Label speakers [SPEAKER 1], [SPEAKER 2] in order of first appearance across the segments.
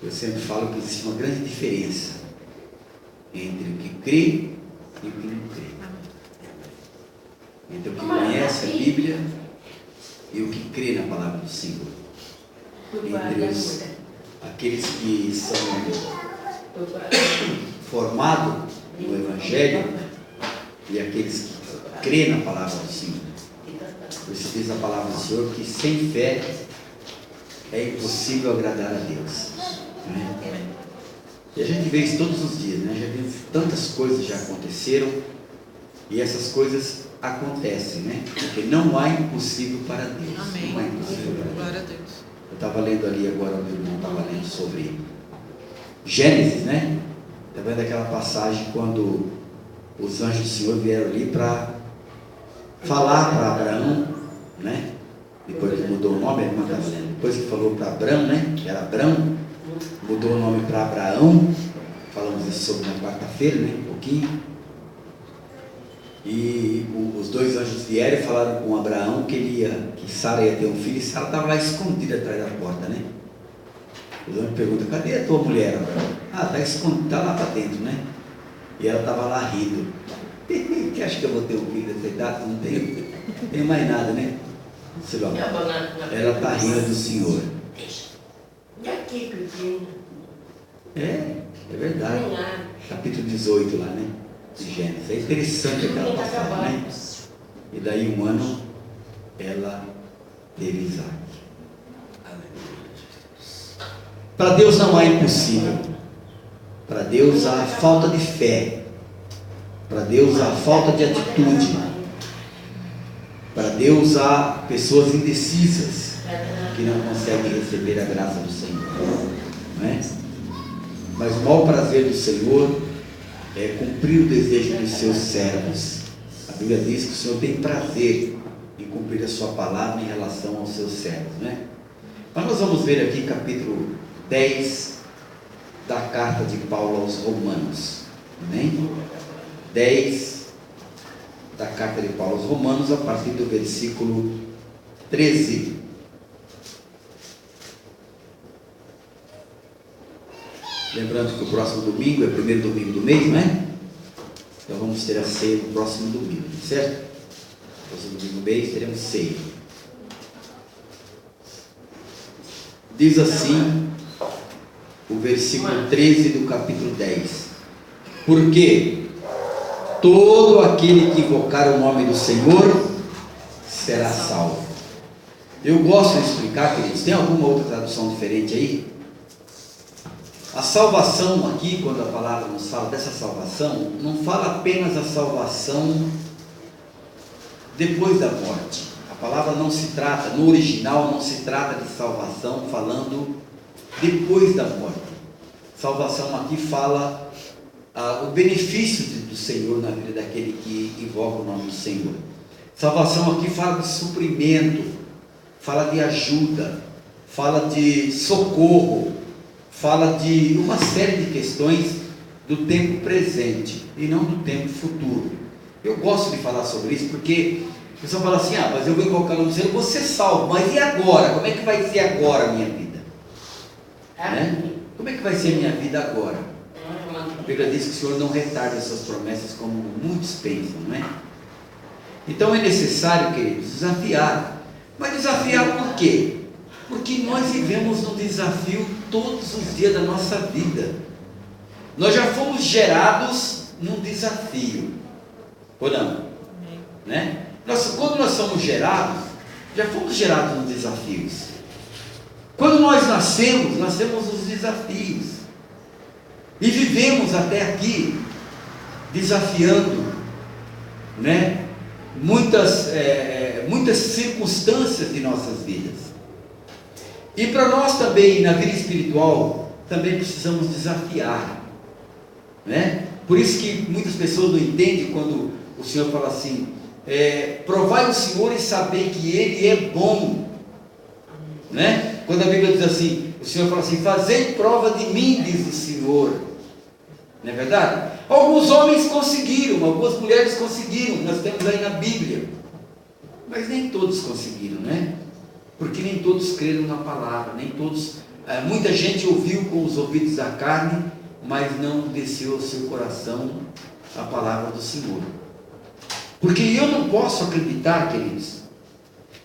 [SPEAKER 1] Eu sempre falo que existe uma grande diferença entre o que crê e o que não crê. Entre o que conhece a Bíblia e o que crê na palavra do Senhor. Entre aqueles que são formados no Evangelho e aqueles que crê na palavra do Senhor. Por isso diz a palavra do Senhor que sem fé é impossível agradar a Deus, né? E a gente vê isso todos os dias, né? Já vimos tantas coisas já aconteceram e essas coisas acontecem, né? Porque não há impossível para Deus.
[SPEAKER 2] Amém.
[SPEAKER 1] Não há impossível para Deus.
[SPEAKER 2] Glória a Deus.
[SPEAKER 1] Eu estava lendo ali agora, o meu irmão estava lendo sobre Gênesis, né? Está vendo aquela passagem quando os anjos do Senhor vieram ali para falar para Abraão, né? Depois que mudou o nome, depois que falou para Abraão, né? Que era Abraão, mudou o nome para Abraão. Falamos isso sobre na quarta-feira, né? Um pouquinho. E os dois anjos vieram e falaram com Abraão que Sara ia ter um filho, e Sara estava lá escondida atrás da porta, né? Os anjos perguntam: cadê a tua mulher, Abraão? Ah, está escondida, está lá para dentro, né? E ela estava lá rindo. Que acha que eu vou ter um filho dessa idade? Não tenho mais nada, né? Ela está rindo do Senhor. É verdade. Capítulo 18 lá, né? De Gênesis. É interessante aquela passagem, né? E daí um ano ela teve Isaac. Para Deus não há impossível. Para Deus há falta de fé. Para Deus há falta de atitude. Para Deus há pessoas indecisas que não conseguem receber a graça do Senhor, não é? Mas o maior prazer do Senhor é cumprir o desejo dos seus servos. A Bíblia diz que o Senhor tem prazer em cumprir a sua palavra em relação aos seus servos, né? Mas nós vamos ver aqui capítulo 10 da carta de Paulo aos Romanos, amém? 10 da carta de Paulo aos Romanos, a partir do versículo 13. Lembrando que o próximo domingo é o primeiro domingo do mês, né? Então vamos ter a ceia no próximo domingo, certo? No próximo domingo do mês teremos ceia. Diz assim o versículo 13 do capítulo 10: porque todo aquele que invocar o nome do Senhor será salvo. Eu gosto de explicar, queridos. Tem alguma outra tradução diferente aí? A salvação aqui, quando a palavra nos fala dessa salvação, não fala apenas a salvação depois da morte. A palavra não se trata, no original não se trata de salvação falando depois da morte. Salvação aqui fala o benefício do Senhor na vida daquele que invoca o nome do Senhor. Salvação aqui fala de suprimento, fala de ajuda, fala de socorro, fala de uma série de questões do tempo presente e não do tempo futuro. Eu gosto de falar sobre isso porque o pessoal fala assim: mas eu vou invocar o nome do Senhor, vou ser salvo, mas e agora? Como é que vai ser agora a minha vida? Né? Como é que vai ser a minha vida agora? A Bíblia diz que o Senhor não retarda as suas promessas como muitos pensam, não é? Então é necessário, queridos, desafiar. Mas desafiar por quê? Porque nós vivemos um desafio todos os dias da nossa vida. Nós já fomos gerados num desafio, ou não? Né? Quando nós somos gerados, já fomos gerados nos desafios. Quando nós nascemos nos desafios. E vivemos até aqui desafiando, né? Muitas circunstâncias de nossas vidas. E para nós também, na vida espiritual, também precisamos desafiar, né? Por isso que muitas pessoas não entendem quando o Senhor fala assim: provai o Senhor e saber que Ele é bom, né? Quando a Bíblia diz assim, o Senhor fala assim: fazei prova de mim, diz o Senhor. Não é verdade? Alguns homens conseguiram, algumas mulheres conseguiram, nós temos aí na Bíblia, mas nem todos conseguiram, né? Porque nem todos creram na palavra, nem todos muita gente ouviu com os ouvidos da carne, mas não desceu ao seu coração a palavra do Senhor. Porque eu não posso acreditar, queridos,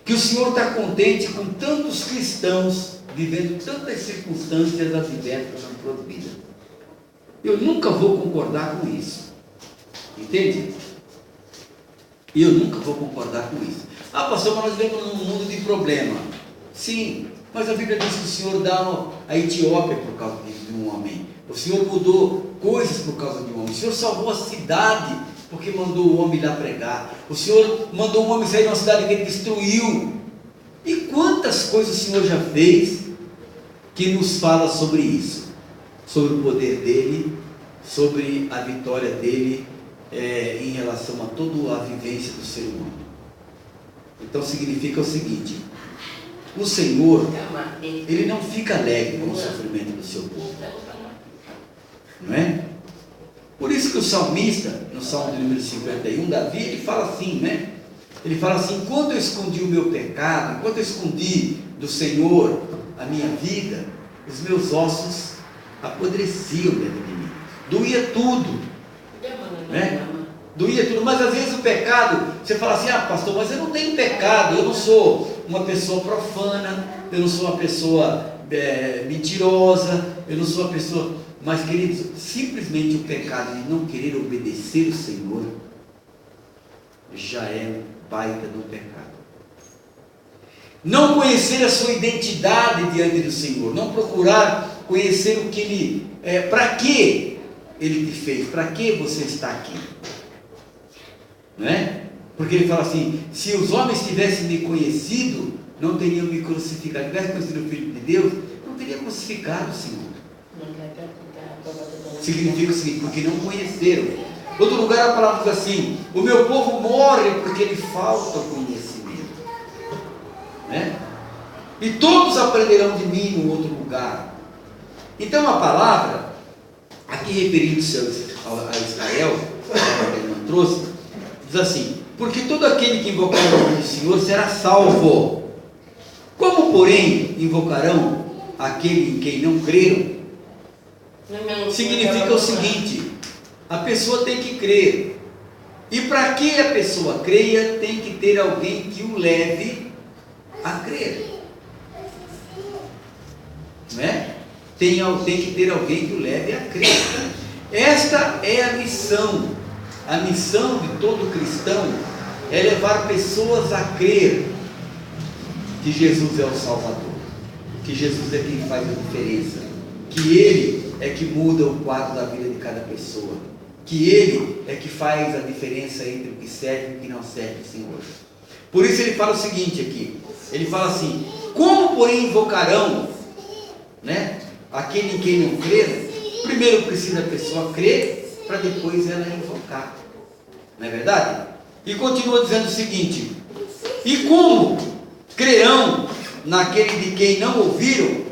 [SPEAKER 1] que o Senhor está contente com tantos cristãos vivendo tantas circunstâncias adversas na sua vida. Eu nunca vou concordar com isso. Entende? Eu nunca vou concordar com isso. Ah, pastor, mas nós vivemos num mundo de problema. Sim, mas a Bíblia diz que o Senhor dá a Etiópia por causa de um homem. O Senhor mudou coisas por causa de um homem. O Senhor salvou a cidade porque mandou o homem lá pregar. O Senhor mandou um homem sair de uma cidade que ele destruiu. E quantas coisas o Senhor já fez que nos fala sobre isso? Sobre o poder dele, sobre a vitória dele em relação a toda a vivência do ser humano. Então significa o seguinte: o Senhor, ele não fica alegre com o sofrimento do seu povo, não é? Por isso que o salmista, no Salmo de número 51, Davi, ele fala assim, né? Ele fala assim: enquanto eu escondi o meu pecado, enquanto eu escondi do Senhor a minha vida, os meus ossos apodreciam dentro de mim, doía tudo, né? Doía tudo. Mas às vezes o pecado, você fala assim: ah, pastor, mas eu não tenho pecado, eu não sou uma pessoa profana, eu não sou uma pessoa mentirosa, eu não sou uma pessoa... Mas, queridos, simplesmente o pecado de não querer obedecer o Senhor já é um baita do pecado. Não conhecer a sua identidade diante do Senhor, não procurar conhecer o que Ele... para que Ele te fez, para que você está aqui, não é? Porque Ele fala assim: se os homens tivessem me conhecido, não teriam me crucificado. Se tivessem conhecido o Filho de Deus, não teria crucificado o Senhor. Significa o seguinte: porque não conheceram. Outro lugar a palavra diz assim: o meu povo morre porque lhe falta conhecimento, né? E todos aprenderão de mim no outro lugar. Então a palavra, aqui referindo-se a Israel, a palavra que ele trouxe, diz assim: porque todo aquele que invocar o nome do Senhor será salvo. Como, porém, invocarão aquele em quem não creram? Significa o seguinte: a pessoa tem que crer, e para que a pessoa creia, tem que ter alguém que o leve a crer, não é? Tem que ter alguém que o leve a crer. Esta é a missão de todo cristão, é levar pessoas a crer que Jesus é o Salvador, que Jesus é quem faz a diferença, que Ele é que muda o quadro da vida de cada pessoa, que Ele é que faz a diferença entre o que serve e o que não serve o Senhor. Por isso ele fala o seguinte aqui, ele fala assim: como porém invocarão, né, aquele em quem não crer? Primeiro precisa a pessoa crer, para depois ela invocar, não é verdade? E continua dizendo o seguinte: e como crerão naquele de quem não ouviram?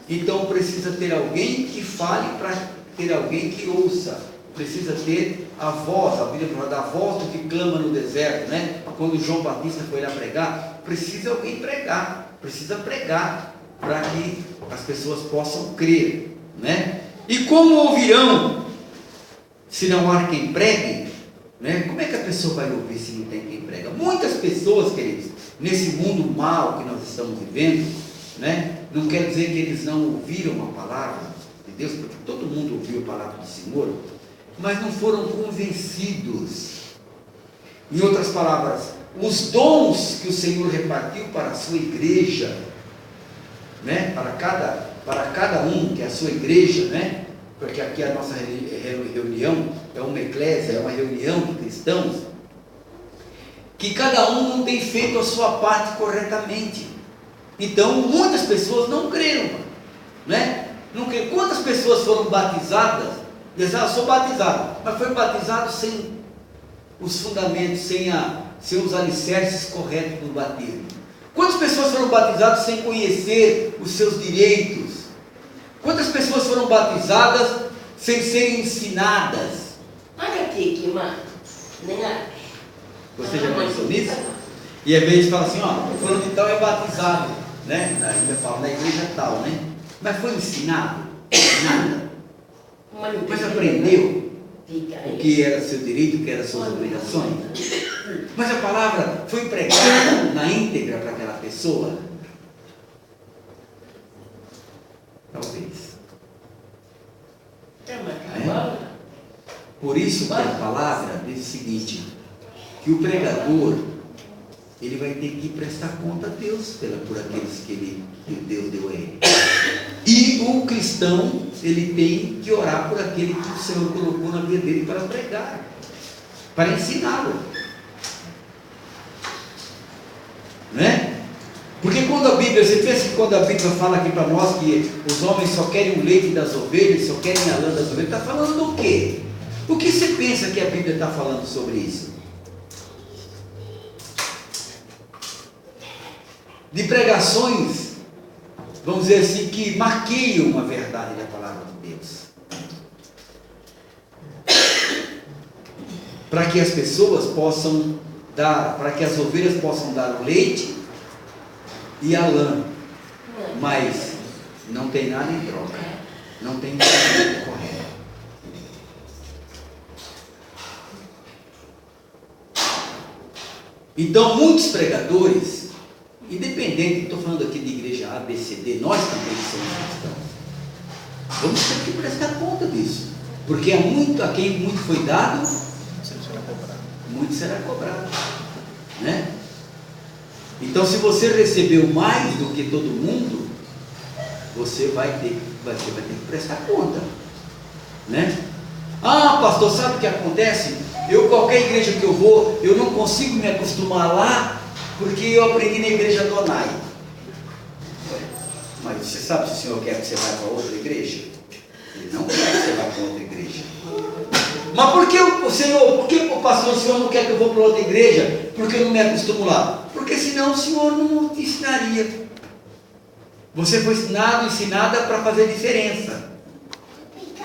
[SPEAKER 1] Então precisa ter alguém que fale, para ter alguém que ouça. Precisa ter a voz, a Bíblia fala da voz do que clama no deserto, né? Quando João Batista foi lá pregar, precisa alguém pregar, precisa pregar para que as pessoas possam crer, né? E como ouvirão se não há quem pregue, né? Como é que a pessoa vai ouvir se não tem quem prega? Muitas pessoas, queridos, nesse mundo mau que nós estamos vivendo, né? Não quer dizer que eles não ouviram a palavra de Deus, porque todo mundo ouviu a palavra do Senhor, mas não foram convencidos. Em outras palavras, os dons que o Senhor repartiu para a sua igreja, né? para cada um que é a sua igreja, né? Porque aqui a nossa reunião é uma eclésia, é uma reunião de cristãos, que cada um não tem feito a sua parte corretamente. Então muitas pessoas não creram, né? Não creram. Quantas pessoas foram batizadas? Dizem: ah, sou batizado, mas foi batizado sem os fundamentos, sem os alicerces corretos do batismo. Quantas pessoas foram batizadas sem conhecer os seus direitos? Quantas pessoas foram batizadas sem serem ensinadas? Você já pensou nisso? E às vezes fala assim: ó, fulano de tal é batizado, né? A gente fala na igreja tal, né? Mas foi ensinado? Nada.
[SPEAKER 2] Mas
[SPEAKER 1] Mas aprendeu o que era seu direito, o que eram suas obrigações? Mas a palavra foi pregada na íntegra para aquela pessoa? Talvez. Por isso que a palavra diz o seguinte, que o pregador, ele vai ter que prestar conta a Deus por aqueles que Deus deu a ele. E o cristão, ele tem que orar por aquele que o Senhor colocou na vida dele para pregar, para ensiná-lo. Né? Porque quando a Bíblia, você pensa que quando a Bíblia fala aqui para nós que os homens só querem o leite das ovelhas, só querem a lã das ovelhas, está falando do quê? O que você pensa que a Bíblia está falando sobre isso? De pregações, vamos dizer assim, que maqueiam a verdade da palavra de Deus. Para que as pessoas possam dar, para que as ovelhas possam dar o leite e a lã, mas não tem nada em troca, não tem nada correto. Então muitos pregadores, independente, estou falando aqui de igreja A, B, C, D, nós também somos cristãos, vamos ter que prestar conta disso, porque a quem muito foi dado, muito será cobrado, né? Então, se você recebeu mais do que todo mundo, você vai ter que prestar conta, né? Ah, pastor, sabe o que acontece? Qualquer igreja que eu vou, eu não consigo me acostumar lá, porque eu aprendi na igreja Donai. Mas você sabe se o Senhor quer que você vá para outra igreja? Ele não quer que você vá para outra igreja. Mas por que o pastor, o Senhor não quer que eu vou para outra igreja? Porque eu não me acostumo lá. Porque senão o Senhor não te ensinaria. Você foi ensinada para fazer diferença.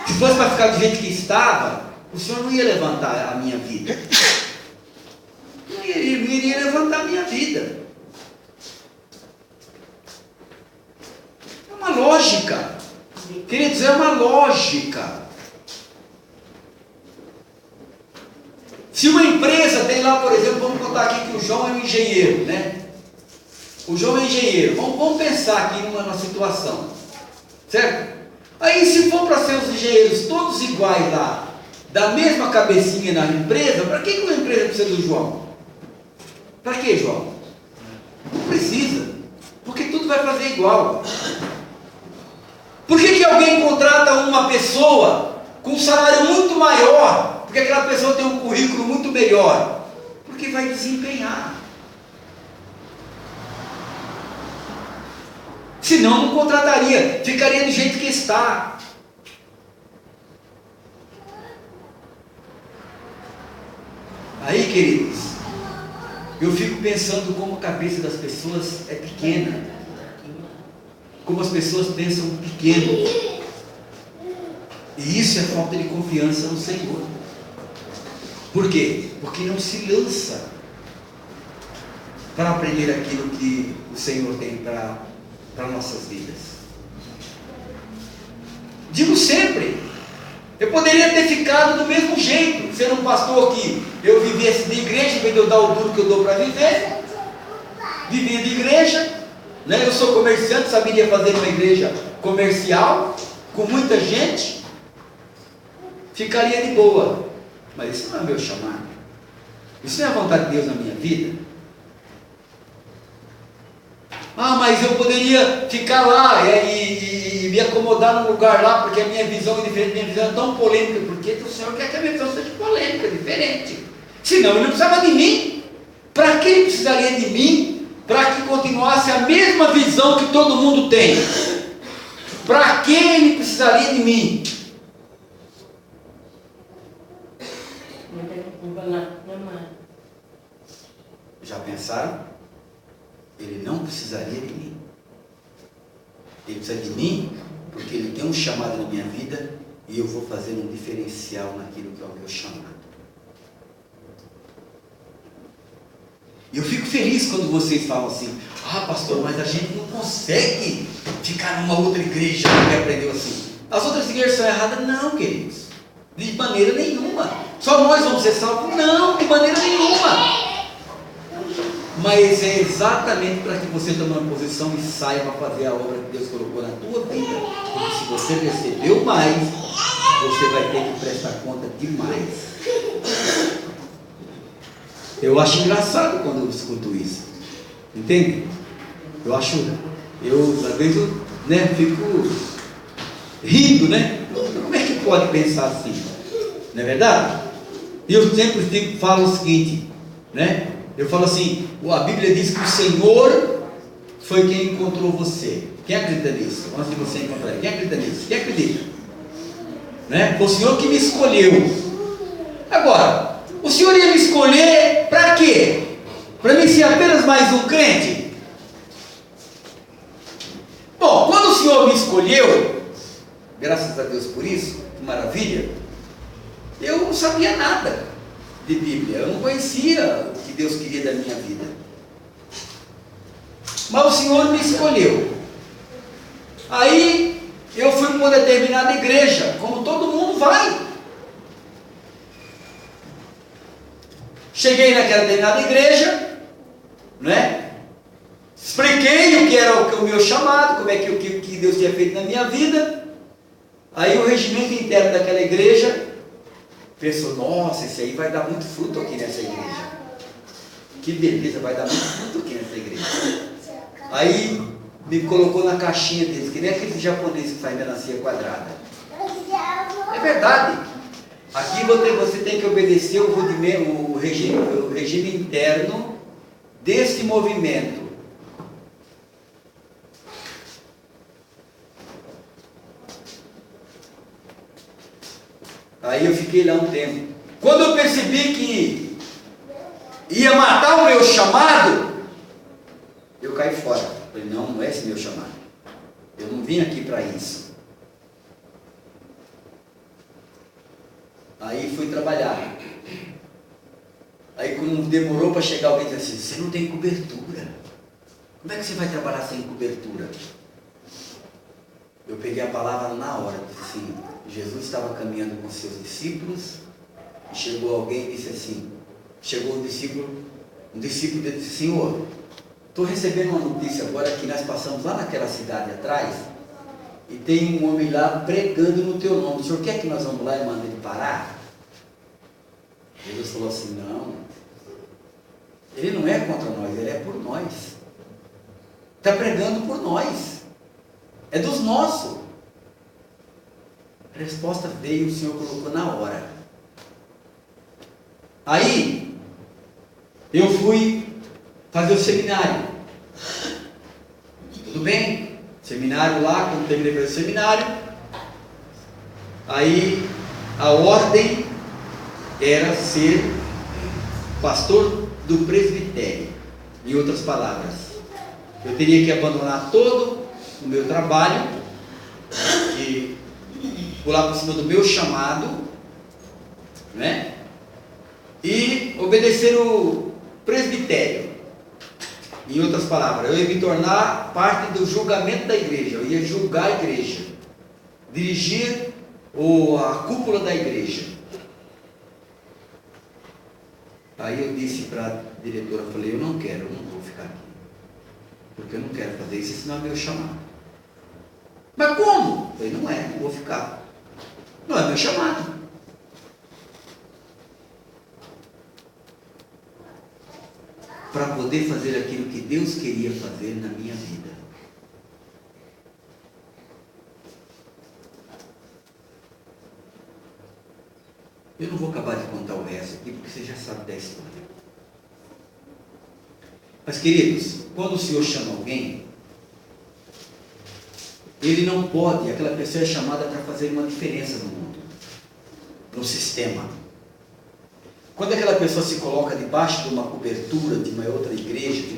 [SPEAKER 1] Se fosse para ficar do jeito que estava, o Senhor não ia levantar a minha vida. Não iria levantar a minha vida. É uma lógica. Queridos, é uma lógica. Se uma empresa tem lá, por exemplo, vamos contar aqui que o João é um engenheiro, né? O João é engenheiro. Vamos pensar aqui numa situação, certo? Aí, se for para ser os engenheiros todos iguais lá, da mesma cabecinha na empresa, para que uma empresa precisa do João? Para que, João? Não precisa, porque tudo vai fazer igual. Por que alguém contrata uma pessoa com um salário muito maior? Porque aquela pessoa tem um currículo muito melhor. Porque vai desempenhar. Senão não contrataria, ficaria do jeito que está. Aí, queridos, eu fico pensando como a cabeça das pessoas é pequena. Como as pessoas pensam pequeno. E isso é falta de confiança no Senhor. Por quê? Porque não se lança para aprender aquilo que o Senhor tem para nossas vidas. Digo sempre, eu poderia ter ficado do mesmo jeito, sendo um pastor que eu vivesse de igreja, em vez de eu dar o duro que eu dou para viver, vivia de igreja, né? Eu sou comerciante, saberia fazer uma igreja comercial, com muita gente, ficaria de boa. Mas isso não é meu chamado. Isso não é a vontade de Deus na minha vida. Ah, mas eu poderia ficar lá e me acomodar num lugar lá, porque a minha visão é diferente, minha visão é tão polêmica. Porque o Senhor quer que a minha visão seja polêmica, diferente. Senão ele não precisava de mim. Para que ele precisaria de mim? Para que continuasse a mesma visão que todo mundo tem. Para que ele precisaria de mim? Já pensaram? Ele não precisaria de mim. Ele precisa de mim porque ele tem um chamado na minha vida e eu vou fazer um diferencial naquilo que é o meu chamado. E eu fico feliz quando vocês falam assim: ah, pastor, mas a gente não consegue ficar numa outra igreja que aprendeu assim. As outras igrejas são erradas? Não, queridos. De maneira nenhuma. Só nós vamos ser salvos? Não, de maneira nenhuma. Mas é exatamente para que você tome uma posição e saiba fazer a obra que Deus colocou na tua vida. Porque se você recebeu mais, você vai ter que prestar conta de mais. Eu acho engraçado quando eu escuto isso. Entende? Às vezes eu fico rindo, né? Como é que pode pensar assim? Não é verdade? E eu sempre falo o seguinte, né? Eu falo assim, a Bíblia diz que o Senhor foi quem encontrou você. Quem acredita nisso? Antes de você encontrar ele. Quem acredita nisso? Quem acredita? Né? Foi o Senhor que me escolheu. Agora, o Senhor ia me escolher para quê? Para mim ser apenas mais um crente? Bom, quando o Senhor me escolheu, graças a Deus por isso, que maravilha, eu não sabia nada de Bíblia, eu não conhecia o que Deus queria da minha vida, mas o Senhor me escolheu. Aí eu fui para uma determinada igreja, como todo mundo vai. Cheguei naquela determinada igreja, né? Expliquei o que era o meu chamado, como é que Deus tinha feito na minha vida. Aí o regimento interno daquela igreja pensou, nossa, esse aí vai dar muito fruto aqui nessa igreja. Que beleza, vai dar muito fruto aqui nessa igreja. Aí me colocou na caixinha deles, que nem aquele japonês que faz melancia quadrada. É verdade. Aqui você tem que obedecer o regime interno desse movimento. Aí eu fiquei lá um tempo. Quando eu percebi que ia matar o meu chamado, eu caí fora. Falei, não é esse meu chamado. Eu não vim aqui para isso. Aí fui trabalhar. Aí quando demorou para chegar, alguém disse assim, você não tem cobertura. Como é que você vai trabalhar sem cobertura? Eu peguei a palavra na hora, disse assim, Jesus estava caminhando com seus discípulos, e chegou alguém e disse assim, chegou um discípulo disse, Senhor, estou recebendo uma notícia agora que nós passamos lá naquela cidade atrás, e tem um homem lá pregando no teu nome, o senhor quer que nós vamos lá e manda ele parar? Jesus falou assim, não, ele não é contra nós, ele é por nós, está pregando por nós, é dos nossos. A resposta veio, o Senhor colocou na hora. Aí, eu fui fazer o seminário. Tudo bem? Seminário lá, quando terminei de fazer o seminário, aí a ordem era ser pastor do presbitério. Em outras palavras, eu teria que abandonar todo o meu trabalho e pular por cima do meu chamado, né? E obedecer o presbitério. Em outras palavras, eu ia me tornar parte do julgamento da igreja. Eu ia julgar a igreja, dirigir a cúpula da igreja. Aí eu disse para a diretora, falei, eu não vou ficar aqui, porque eu não quero fazer isso, senão é meu chamado. Mas como? Eu falei, não vou ficar. Não é meu chamado. Para poder fazer aquilo que Deus queria fazer na minha vida. Eu não vou acabar de contar o resto aqui, porque você já sabe da história. Mas, queridos, quando o Senhor chama alguém, Ele não pode, aquela pessoa é chamada para fazer uma diferença no mundo, no sistema. Quando aquela pessoa se coloca debaixo de uma cobertura de uma outra igreja, de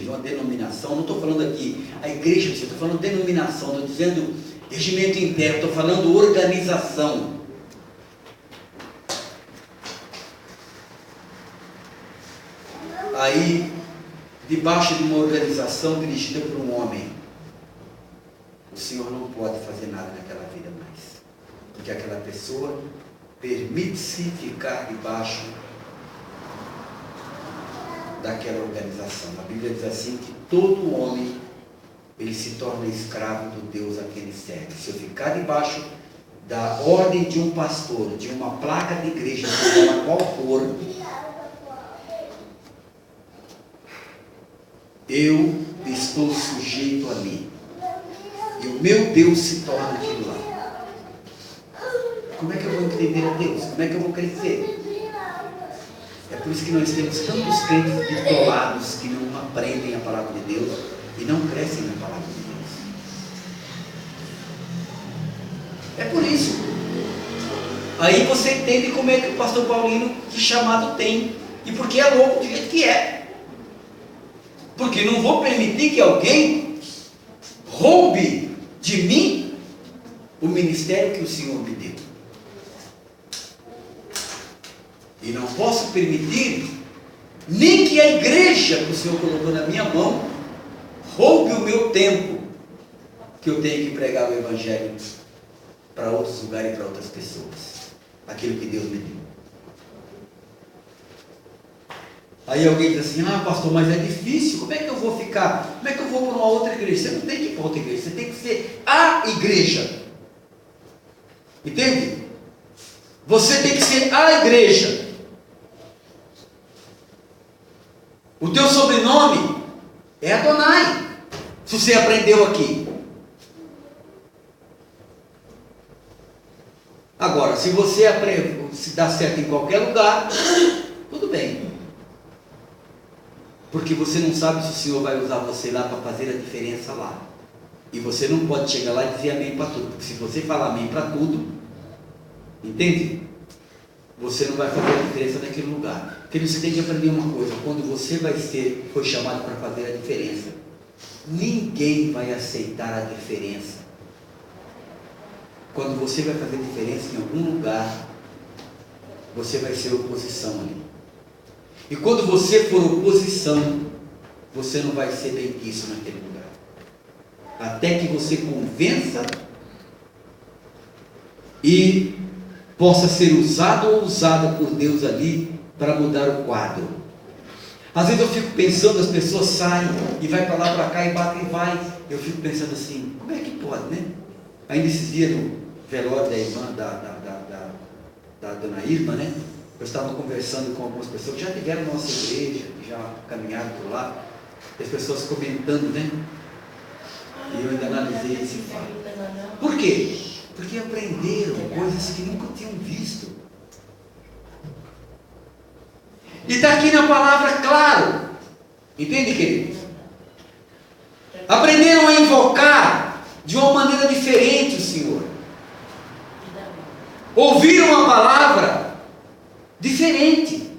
[SPEAKER 1] uma denominação, não estou falando aqui a igreja, estou falando denominação, estou dizendo regimento interno, estou falando organização. Aí debaixo de uma organização dirigida por um homem, o Senhor não pode fazer nada naquela vida mais. Porque aquela pessoa permite-se ficar debaixo daquela organização. A Bíblia diz assim que todo homem, ele se torna escravo do Deus a quem ele serve. Se eu ficar debaixo da ordem de um pastor, de uma placa de igreja, seja qual for, eu estou sujeito ali. E o meu Deus se torna aquilo lá. Como é que eu vou entender a Deus? Como é que eu vou crescer? É por isso que nós temos tantos crentes bitolados que não aprendem a palavra de Deus e não crescem na palavra de Deus. É por isso. Aí você entende como é que o pastor Paulino, que chamado tem, e porque é louco do jeito que é. Porque não vou permitir que alguém roube de mim o ministério que o Senhor me deu. E não posso permitir nem que a igreja que o Senhor colocou na minha mão roube o meu tempo, que eu tenho que pregar o Evangelho para outros lugares e para outras pessoas. Aquilo que Deus me deu. Aí alguém diz assim, pastor, mas é difícil, como é que eu vou ficar? Como é que eu vou para uma outra igreja? Você não tem que ir para outra igreja, você tem que ser a igreja. Entende? Você tem que ser a igreja. O teu sobrenome é Adonai, se você aprendeu aqui. Agora, se você aprende, se dá certo em qualquer lugar, tudo bem. Porque você não sabe se o Senhor vai usar você lá para fazer a diferença lá. E você não pode chegar lá e dizer amém para tudo. Porque se você falar amém para tudo, entende? Você não vai fazer a diferença naquele lugar. Porque você tem que aprender uma coisa. Quando você foi chamado para fazer a diferença, ninguém vai aceitar a diferença. Quando você vai fazer diferença em algum lugar, você vai ser oposição ali. E quando você for oposição, você não vai ser bem quisto naquele lugar. Até que você convença e possa ser usado ou usada por Deus ali para mudar o quadro. Às vezes eu fico pensando, as pessoas saem e vai para lá, para cá e batem e vai. Eu fico pensando assim, como é que pode, né? Ainda esses dias no velório da irmã, da dona Irma, né? Eu estava conversando com algumas pessoas que já tiveram na nossa igreja, já caminharam por lá, e as pessoas comentando, né? E eu ainda analisei esse fato. Por quê? Porque aprenderam coisas que nunca tinham visto. E está aqui na palavra claro. Entende, querido? Aprenderam a invocar de uma maneira diferente o Senhor. Ouviram a palavra diferente.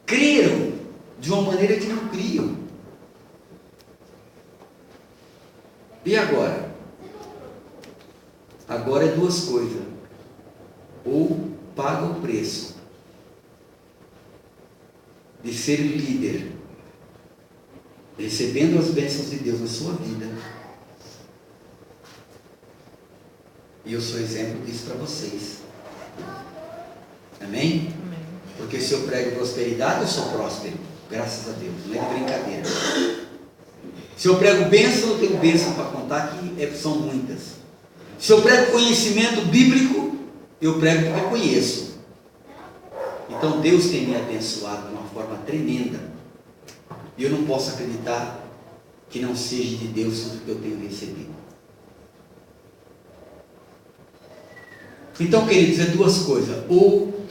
[SPEAKER 1] Creram de uma maneira que não criam. E agora? Agora é duas coisas. Ou paga o preço de ser líder, recebendo as bênçãos de Deus na sua vida. E eu sou exemplo disso para vocês. Amém? Amém? Porque se eu prego prosperidade, eu sou próspero. Graças a Deus. Não é de brincadeira. Se eu prego bênção, eu tenho bênção para contar, que são muitas. Se eu prego conhecimento bíblico, eu prego porque conheço. Então Deus tem me abençoado de uma forma tremenda. E eu não posso acreditar que não seja de Deus tudo que eu tenho recebido. Então, queridos, é duas coisas. Ou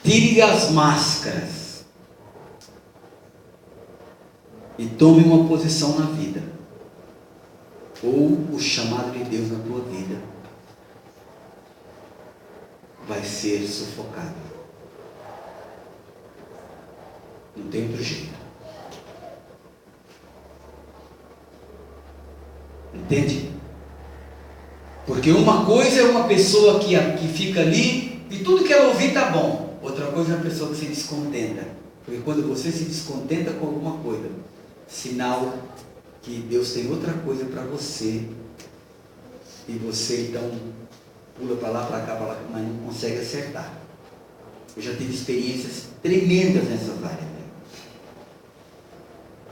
[SPEAKER 1] tire as máscaras e tome uma posição na vida. Ou o chamado de Deus na tua vida vai ser sufocado. Não tem outro jeito. Entende? Porque uma coisa é uma pessoa que fica ali e tudo que ela ouvir está bom. Outra coisa é uma pessoa que se descontenta. Porque quando você se descontenta com alguma coisa, sinal que Deus tem outra coisa para você. E você então pula para lá, para cá, mas não consegue acertar. Eu já tive experiências tremendas nessas áreas. Né?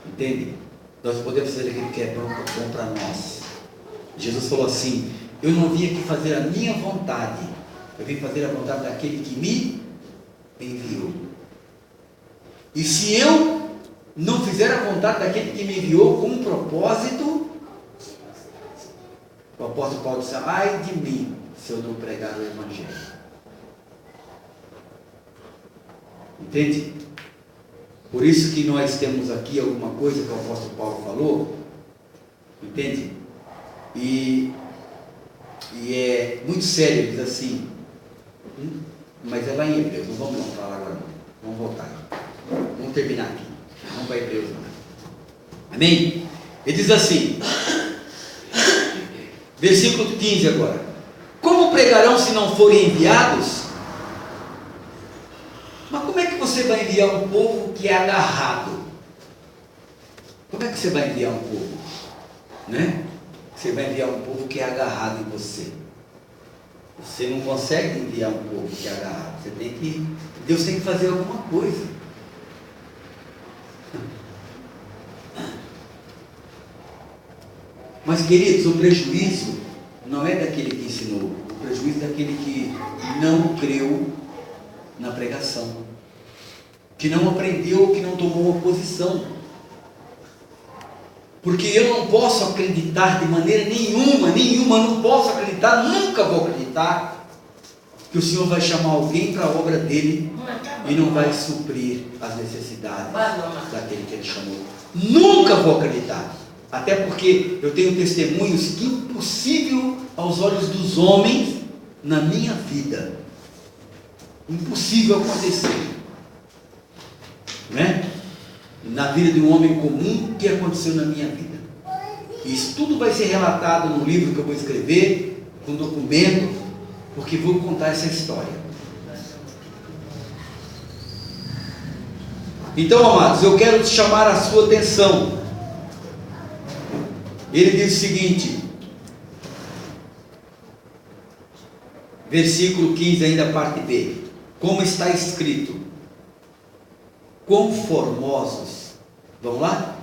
[SPEAKER 1] Entende? Nós podemos fazer aquilo que é bom para nós. Jesus falou assim: eu não vim aqui fazer a minha vontade, eu vim fazer a vontade daquele que me enviou. E se eu não fizer a vontade daquele que me enviou com um propósito, o apóstolo Paulo disse: ai de mim se eu não pregar o Evangelho. Entende? Por isso que nós temos aqui alguma coisa que o apóstolo Paulo falou, entende? E é muito sério, ele diz assim, mas é lá em Hebreus, não vamos falar agora não, vamos voltar, vamos terminar aqui, vamos para Hebreus não. Amém? Ele diz assim, versículo 15 agora: como pregarão se não forem enviados? Mas como é que você vai enviar um povo que é agarrado? Como é que você vai enviar um povo? Né? Você vai enviar um povo que é agarrado em você. Você não consegue enviar um povo que é agarrado. Deus tem que fazer alguma coisa. Mas, queridos, o prejuízo não é daquele que ensinou. O prejuízo é daquele que não creu na pregação, que não aprendeu, que não tomou uma posição. Porque eu não posso acreditar de maneira nenhuma, não posso acreditar, nunca vou acreditar que o Senhor vai chamar alguém para a obra dele e não vai suprir as necessidades daquele que ele chamou. Nunca vou acreditar. Até porque eu tenho testemunhos que impossível aos olhos dos homens na minha vida. Impossível acontecer, né? Na vida de um homem comum, que aconteceu na minha vida. Isso tudo vai ser relatado no livro que eu vou escrever, com documento, porque vou contar essa história. Então, amados, eu quero chamar a sua atenção. Ele diz o seguinte, versículo 15, ainda parte B: como está escrito, quão formosos, vamos lá?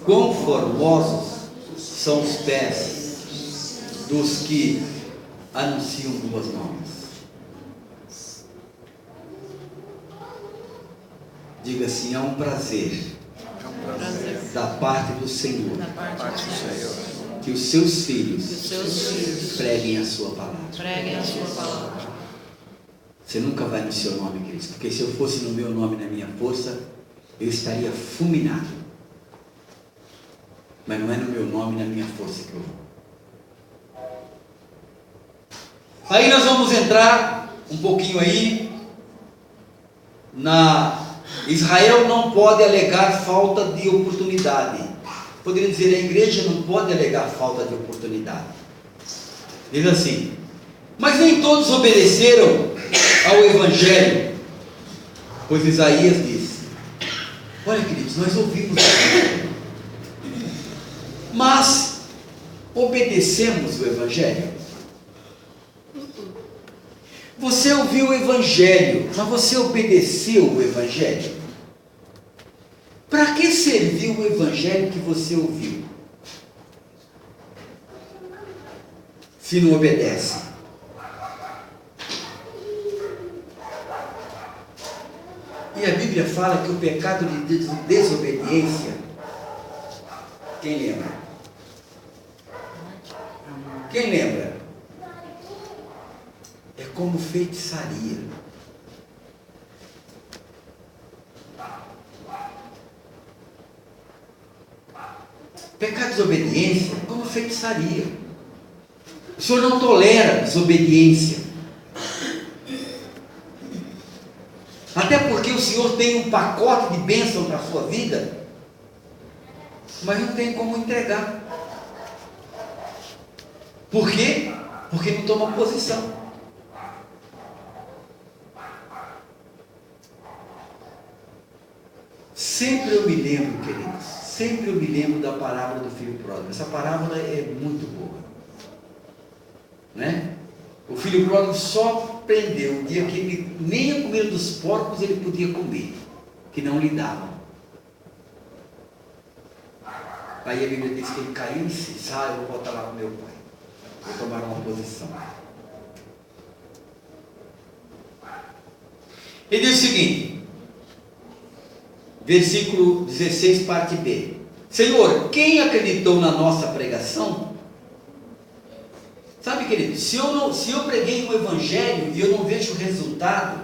[SPEAKER 1] Quão formosos são os pés dos que anunciam boas novas. Diga assim: é um prazer, da parte do Senhor, que os seus filhos preguem a sua palavra. Você nunca vai no seu nome, Cristo, porque se eu fosse no meu nome, na minha força, eu estaria fulminado. Mas não é no meu nome, na minha força que eu vou. Aí nós vamos entrar um pouquinho aí na Israel não pode alegar falta de oportunidade. Poderia dizer, a igreja não pode alegar falta de oportunidade. Diz assim: mas nem todos obedeceram ao Evangelho, pois Isaías disse, olha, queridos, nós ouvimos mas obedecemos o Evangelho? Você ouviu o Evangelho, mas você obedeceu o Evangelho? Para que serviu o Evangelho que você ouviu, se não obedece? E a Bíblia fala que o pecado de desobediência, quem lembra? Quem lembra? É como feitiçaria. Pecado de desobediência é como feitiçaria. O Senhor não tolera desobediência. Até porque o Senhor tem um pacote de bênção para a sua vida, mas não tem como entregar. Por quê? Porque não toma posição. Sempre eu me lembro, queridos, sempre eu me lembro da parábola do filho pródigo. Essa parábola é muito boa, né? O filho pródigo só aprendeu o dia que ele nem a comida dos porcos ele podia comer, que não lhe davam. Aí a Bíblia diz que ele caiu e disse: eu vou voltar lá com meu pai, vou tomar uma posição. Ele diz o seguinte, versículo 16, parte B: Senhor, quem acreditou na nossa pregação? Sabe, querido, se eu preguei o evangelho e eu não vejo resultado,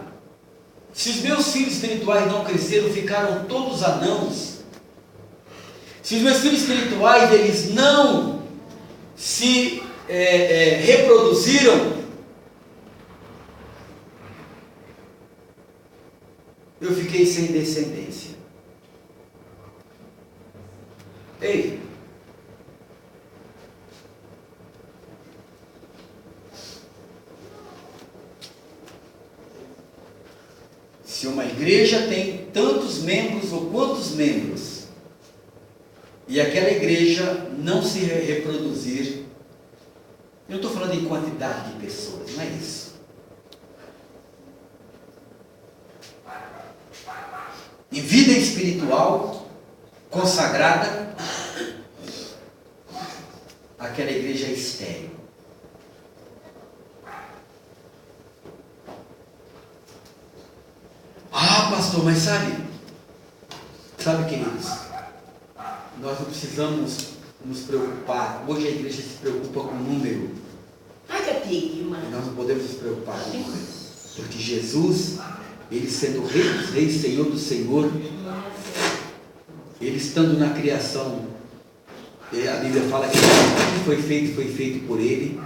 [SPEAKER 1] se os meus filhos espirituais não cresceram, ficaram todos anãos, se os meus filhos espirituais eles não se reproduziram, eu fiquei sem descendência. Ei, se uma igreja tem tantos membros ou quantos membros, e aquela igreja não se reproduzir, eu não estou falando em quantidade de pessoas, não é isso. Em vida espiritual consagrada, aquela igreja é estéril. Pastor, mas sabe, queridos, nós não precisamos nos preocupar. Hoje a igreja se preocupa com o número. Nós não podemos nos preocupar com o número, porque Jesus, ele sendo Rei dos Reis, Senhor do Senhor, ele estando na criação, a Bíblia fala que tudo que foi feito por ele.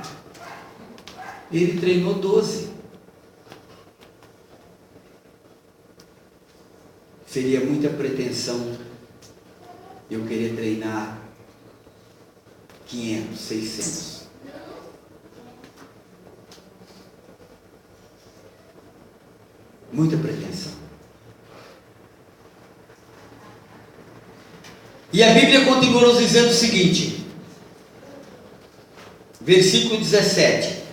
[SPEAKER 1] Ele treinou 12. Seria muita pretensão eu querer treinar 500, 600. Muita pretensão. E a Bíblia continua nos dizendo o seguinte, versículo 17: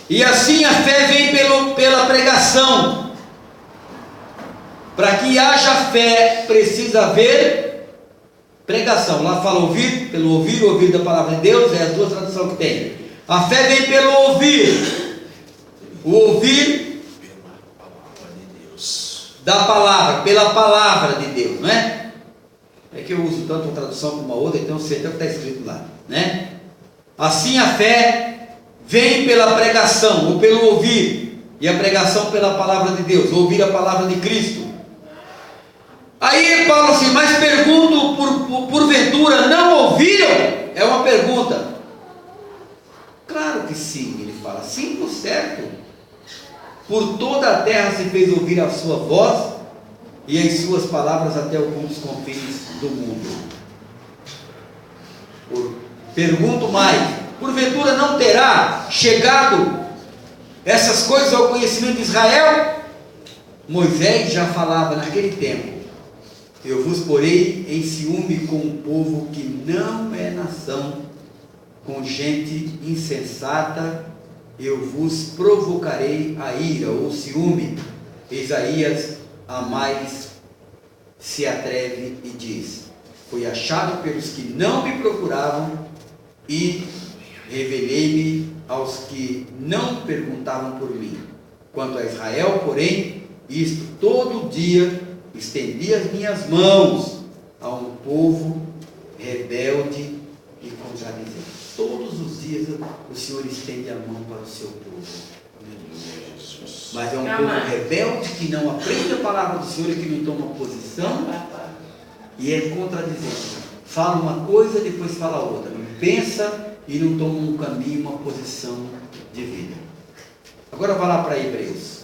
[SPEAKER 1] E assim a fé vem pela pregação. Para que haja fé, precisa haver pregação. Lá fala ouvir, pelo ouvir, o ouvir da palavra de Deus, é as duas traduções que tem. A fé vem pelo ouvir. O ouvir da palavra, pela palavra de Deus, não é? É que eu uso tanto uma tradução como a outra, então eu sei até o que está escrito lá, né? Assim a fé vem pela pregação, ou pelo ouvir, e a pregação pela palavra de Deus, ouvir a palavra de Cristo. Aí Paulo assim, mas pergunto, porventura não ouviram? É uma pergunta. Claro que sim, ele fala, sim, por certo. Por toda a terra se fez ouvir a sua voz, e as suas palavras até alguns confins do mundo. Pergunto mais, porventura não terá chegado essas coisas ao conhecimento de Israel? Moisés já falava naquele tempo: eu vos porei em ciúme com um povo que não é nação, com gente insensata, eu vos provocarei a ira ou ciúme. Isaías a mais se atreve e diz: fui achado pelos que não me procuravam e revelei-me aos que não perguntavam por mim. Quanto a Israel, porém, isto todo dia estendi as minhas mãos a um povo rebelde e contradizente. Todos os dias o Senhor estende a mão para o seu povo. Mas é um povo rebelde que não aprende a palavra do Senhor e que não toma posição e é contradizente. Fala uma coisa, depois fala outra. Não pensa e não toma um caminho, uma posição de vida. Agora vá lá para Hebreus.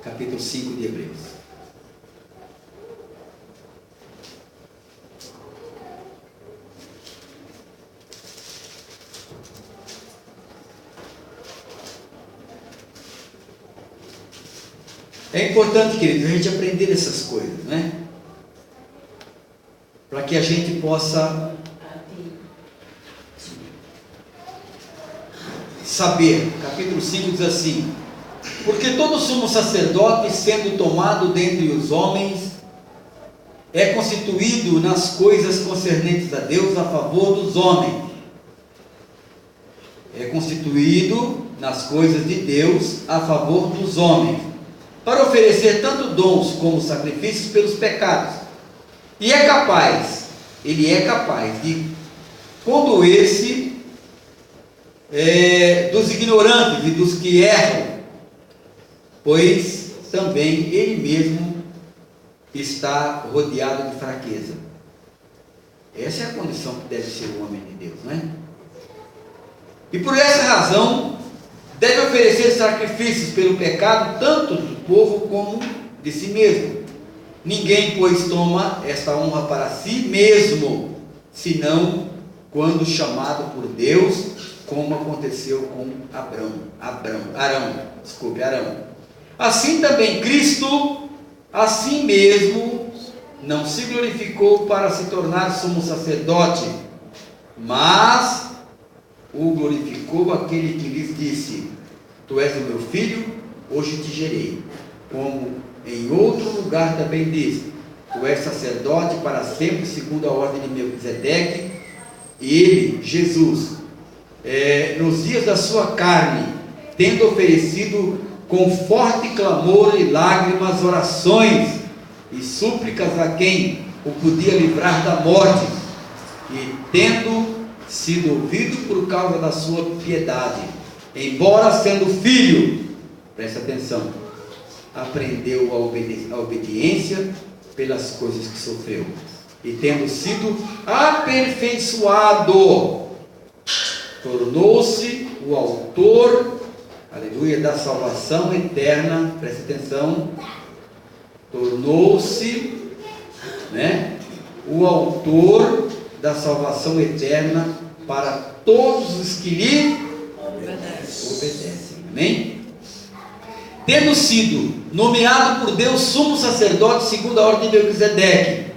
[SPEAKER 1] Capítulo 5 de Hebreus. É importante, querido, a gente aprender essas coisas, né? Para que a gente possa saber. Capítulo 5 diz assim: porque todo sumo sacerdote, sendo tomado dentre os homens, é constituído nas coisas concernentes a Deus a favor dos homens. É constituído nas coisas de Deus a favor dos homens, para oferecer tanto dons como sacrifícios pelos pecados. E ele é capaz de condoer-se dos ignorantes e dos que erram, pois também ele mesmo está rodeado de fraqueza. Essa é a condição que deve ser o homem de Deus, não é? E por essa razão deve oferecer sacrifícios pelo pecado, tanto do povo como de si mesmo. Ninguém, pois, toma esta honra para si mesmo, senão quando chamado por Deus, como aconteceu com Arão. Assim também Cristo, assim mesmo, não se glorificou para se tornar sumo sacerdote, mas o glorificou aquele que lhes disse: tu és o meu filho, hoje te gerei. Como em outro lugar também diz: tu és sacerdote para sempre, segundo a ordem de Melquisedeque. E ele, Jesus, nos dias da sua carne, tendo oferecido com forte clamor e lágrimas orações e súplicas a quem o podia livrar da morte, e tendo sido ouvido por causa da sua piedade, embora sendo filho, presta atenção, aprendeu a obediência pelas coisas que sofreu, e tendo sido aperfeiçoado, tornou-se o autor, aleluia, da salvação eterna. Presta atenção, tornou-se, o autor da salvação eterna para todos os que lhe obedecem. Amém? Tendo sido nomeado por Deus sumo sacerdote segundo a ordem de Melquisedeque,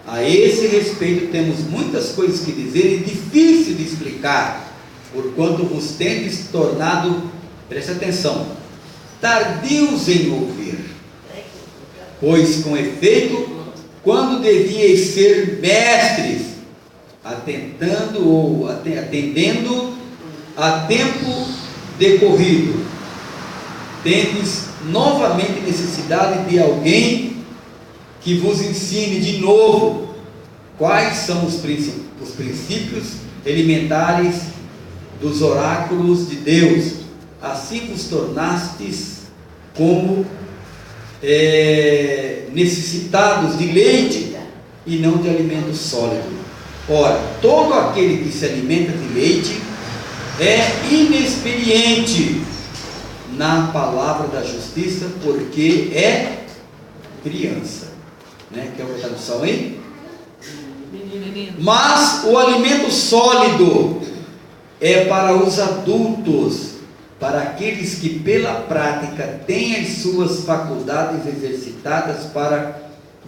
[SPEAKER 1] a esse respeito temos muitas coisas que dizer e difícil de explicar, porquanto vos tendes tornado, presta atenção, tardios em ouvir. Pois com efeito, quando devíeis ser mestres, atendendo a tempo decorrido, tendes novamente necessidade de alguém que vos ensine de novo quais são os princípios elementares dos oráculos de Deus. Assim vos tornastes como necessitados de leite e não de alimento sólido. Ora, todo aquele que se alimenta de leite é inexperiente na palavra da justiça, porque é criança. Quer uma tradução aí? Mas o alimento sólido é para os adultos, para aqueles que pela prática têm as suas faculdades exercitadas para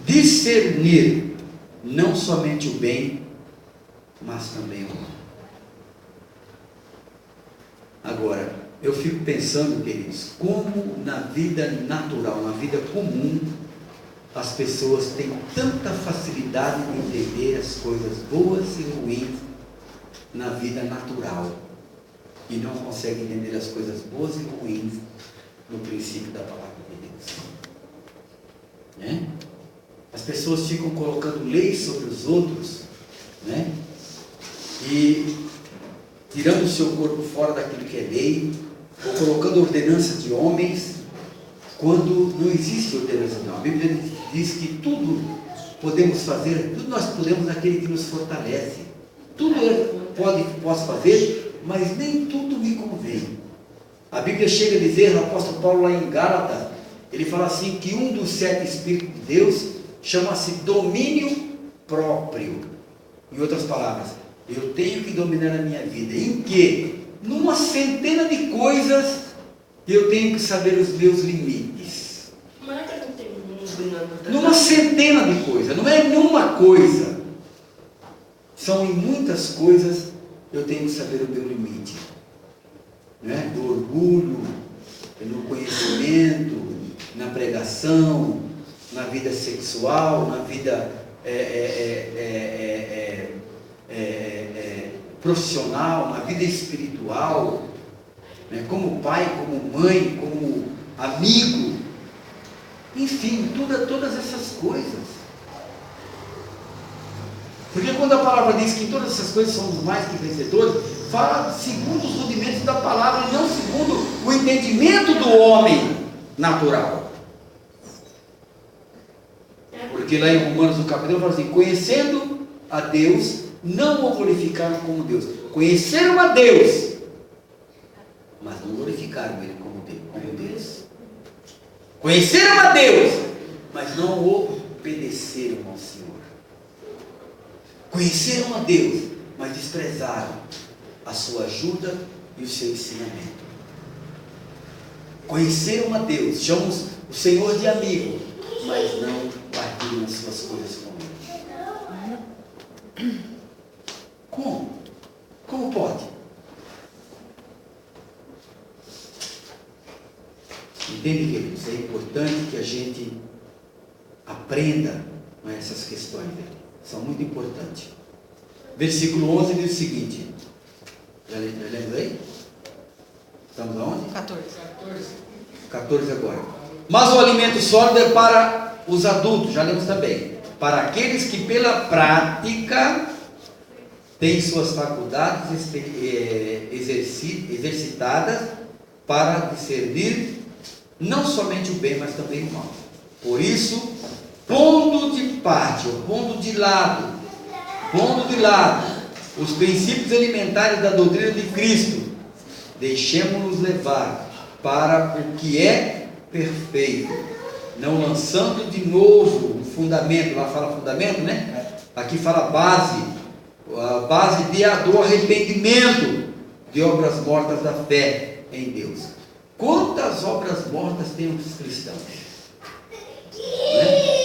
[SPEAKER 1] discernir não somente o bem, mas também o mal. Agora, eu fico pensando, queridos, como na vida natural, na vida comum, as pessoas têm tanta facilidade de entender as coisas boas e ruins na vida natural, e não conseguem entender as coisas boas e ruins no princípio da palavra de Deus. As pessoas ficam colocando leis sobre os outros, e tirando o seu corpo fora daquilo que é lei, ou colocando ordenança de homens, quando não existe ordenança de homens. A Bíblia diz que tudo podemos fazer, tudo nós podemos naquele que nos fortalece. Tudo eu posso fazer, mas nem tudo me convém. A Bíblia chega a dizer, o apóstolo Paulo lá em Gálatas, ele fala assim, que um dos 7 Espíritos de Deus chama-se domínio próprio. Em outras palavras, eu tenho que dominar a minha vida. Em quê? Numa centena de coisas, eu tenho que saber os meus limites. centena de coisas, não é nenhuma coisa. São em muitas coisas eu tenho que saber o meu limite. Né? No orgulho, no conhecimento, na pregação, na vida sexual, na vida profissional, na vida espiritual, né? Como pai, como mãe, como amigo, enfim, todas essas coisas. Porque quando a palavra diz que em todas essas coisas somos mais que vencedores, fala segundo os rudimentos da palavra e não segundo o entendimento do homem natural. Porque lá em Romanos, no capítulo, fala assim: conhecendo a Deus, não o glorificaram como Deus. Conheceram a Deus, mas não glorificaram Ele como Deus. Conheceram a Deus, mas não obedeceram ao Senhor. Conheceram a Deus, mas desprezaram a sua ajuda e o seu ensinamento. Conheceram a Deus, chamam o Senhor de amigo, mas não partilham as suas coisas com Ele. Como? Como pode? Entende, queridos? É importante que a gente aprenda com essas questões, velho. São muito importantes. Versículo 11 diz o seguinte. Já lembra aí? Estamos aonde? 14 agora. Mas o alimento sólido é para os adultos, já lemos também. Para aqueles que pela prática têm suas faculdades exercitadas para discernir não somente o bem, mas também o mal. Por isso, pondo de parte, ou pondo de lado os princípios elementares da doutrina de Cristo, deixemos-nos levar para o que é perfeito, não lançando de novo o fundamento. Lá fala fundamento, né? Aqui fala base, a base do arrependimento, de obras mortas da fé em Deus. Quantas obras mortas tem os cristãos? Né?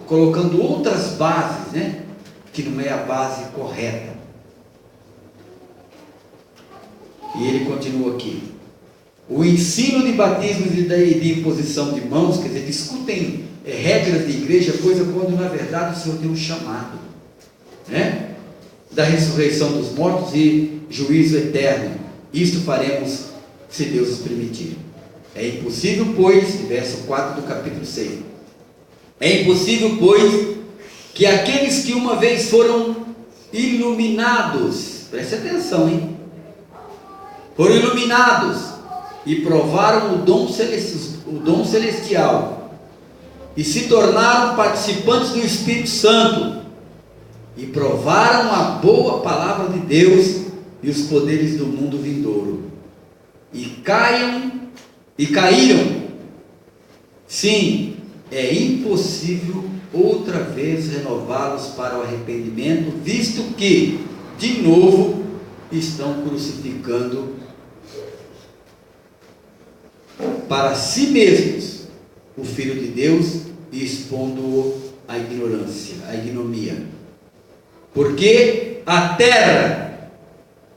[SPEAKER 1] Colocando outras bases, né? Que não é a base correta. E ele continua aqui. O ensino de batismos e de imposição de mãos, quer dizer, discutem regras de igreja, coisa quando na verdade o Senhor tem um chamado, né? Da ressurreição dos mortos e juízo eterno. Isto faremos se Deus nos permitir. É impossível, pois, verso 4 do capítulo 6. É impossível, pois, que aqueles que uma vez foram iluminados, preste atenção, hein? Foram iluminados e provaram o dom celestial e se tornaram participantes do Espírito Santo e provaram a boa palavra de Deus e os poderes do mundo vindouro e caíram. Sim, é impossível outra vez renová-los para o arrependimento, visto que de novo estão crucificando para si mesmos o Filho de Deus e expondo-o à ignorância, à ignomia. Porque a terra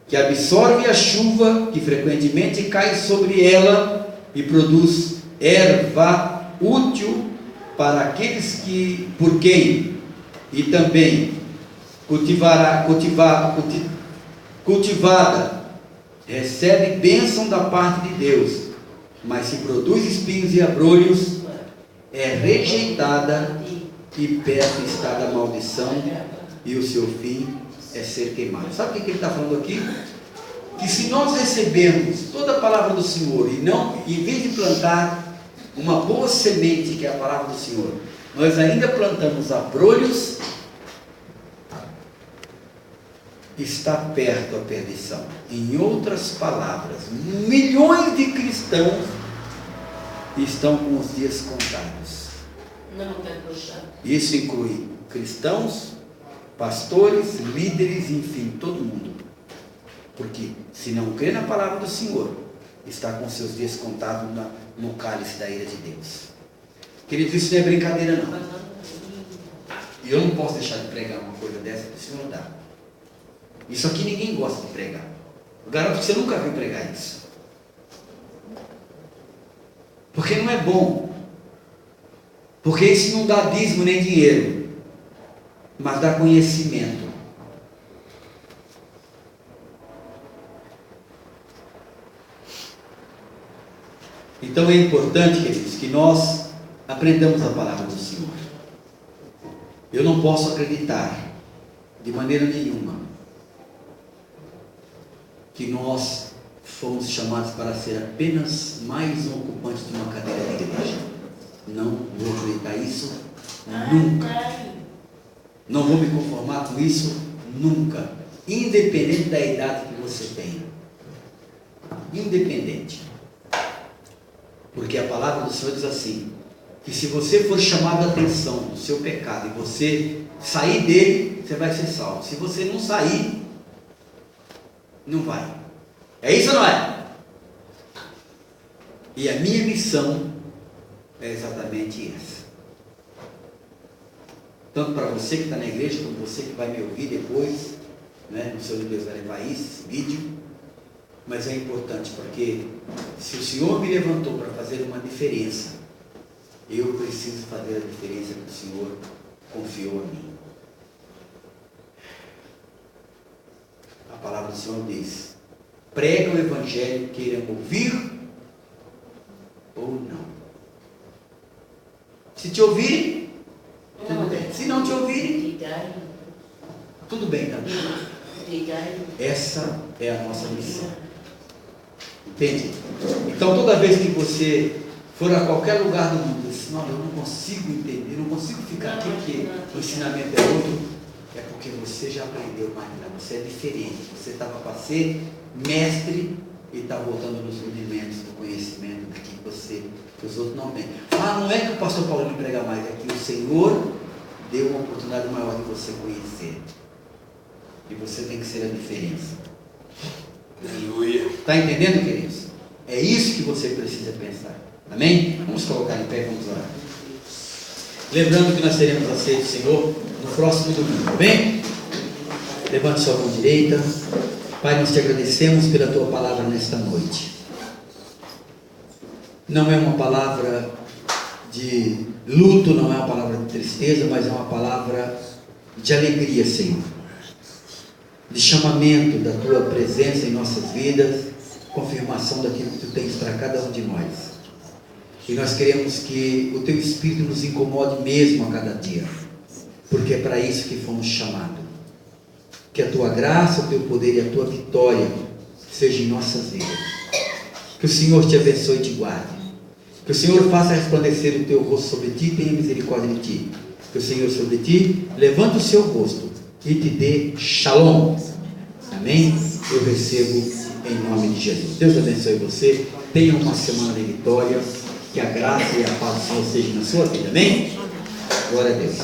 [SPEAKER 1] que absorve a chuva que frequentemente cai sobre ela e produz erva útil para aqueles que, por quem e também cultivada, recebe bênção da parte de Deus, mas se produz espinhos e abrolhos, é rejeitada e perto está da maldição, e o seu fim é ser queimado. Sabe o que ele está falando aqui? Que se nós recebermos toda a palavra do Senhor e não, em vez de plantar uma boa semente, que é a palavra do Senhor, nós ainda plantamos abrolhos, está perto a perdição. Em outras palavras, milhões de cristãos estão com os dias contados. Isso inclui cristãos, pastores, líderes, enfim, todo mundo. Porque se não crê na palavra do Senhor, está com seus dias contados no cálice da ira de Deus. Queridos, isso não é brincadeira não. E eu não posso deixar de pregar uma coisa dessa que o Senhor dá. Isso aqui ninguém gosta de pregar. Eu garanto que você nunca viu pregar isso. Porque não é bom. Porque isso não dá dízimo nem dinheiro, mas dá conhecimento. Então é importante, queridos, que nós aprendamos a palavra do Senhor. Eu não posso acreditar, de maneira nenhuma, que nós fomos chamados para ser apenas mais um ocupante de uma cadeira de igreja. Não vou acreditar isso nunca. Não vou me conformar com isso nunca. Independente da idade que você tenha. Independente. Porque a palavra do Senhor diz assim, que se você for chamado a atenção do seu pecado e você sair dele, você vai ser salvo. Se você não sair, não vai. É isso ou não é? E a minha missão é exatamente essa. Tanto para você que está na igreja, como você que vai me ouvir depois, né? O Senhor Deus vai levar esse vídeo. Mas é importante porque se o Senhor me levantou para fazer uma diferença, eu preciso fazer a diferença que o Senhor confiou a mim. A palavra do Senhor diz: prega o Evangelho, queiram ouvir ou não. Se te ouvirem, tudo bem. Se não te ouvirem, tudo bem também. Essa é a nossa missão. Entende? Então toda vez que você for a qualquer lugar do mundo, diz, não, eu não consigo entender, eu não consigo ficar aqui porque o ensinamento é outro, é porque você já aprendeu mais, você é diferente, você estava para ser mestre e está voltando nos rudimentos do conhecimento que os outros não têm. Ah, não é que o pastor Paulo não prega mais, é que o Senhor deu uma oportunidade maior de você conhecer. E você tem que ser a diferença.
[SPEAKER 2] Aleluia.
[SPEAKER 1] Está entendendo, queridos? É isso que você precisa pensar. Amém? Vamos colocar em pé e vamos orar. Lembrando que nós teremos a ceia do Senhor no próximo domingo. Amém? Levante sua mão direita. Pai, nós te agradecemos pela tua palavra nesta noite. Não é uma palavra de luto, não é uma palavra de tristeza, mas é uma palavra de alegria, Senhor. De chamamento da tua presença em nossas vidas, confirmação daquilo que tu tens para cada um de nós. E nós queremos que o teu Espírito nos incomode mesmo a cada dia, porque é para isso que fomos chamados. Que a tua graça, o teu poder e a tua vitória sejam em nossas vidas. Que o Senhor te abençoe e te guarde. Que o Senhor faça resplandecer o teu rosto sobre ti e tenha misericórdia de ti. Que o Senhor sobre ti levante o seu rosto e te dê shalom. Amém? Eu recebo em nome de Jesus. Deus abençoe você. Tenha uma semana de vitória. Que a graça e a paz do Senhor sejam na sua vida. Amém? Glória a Deus.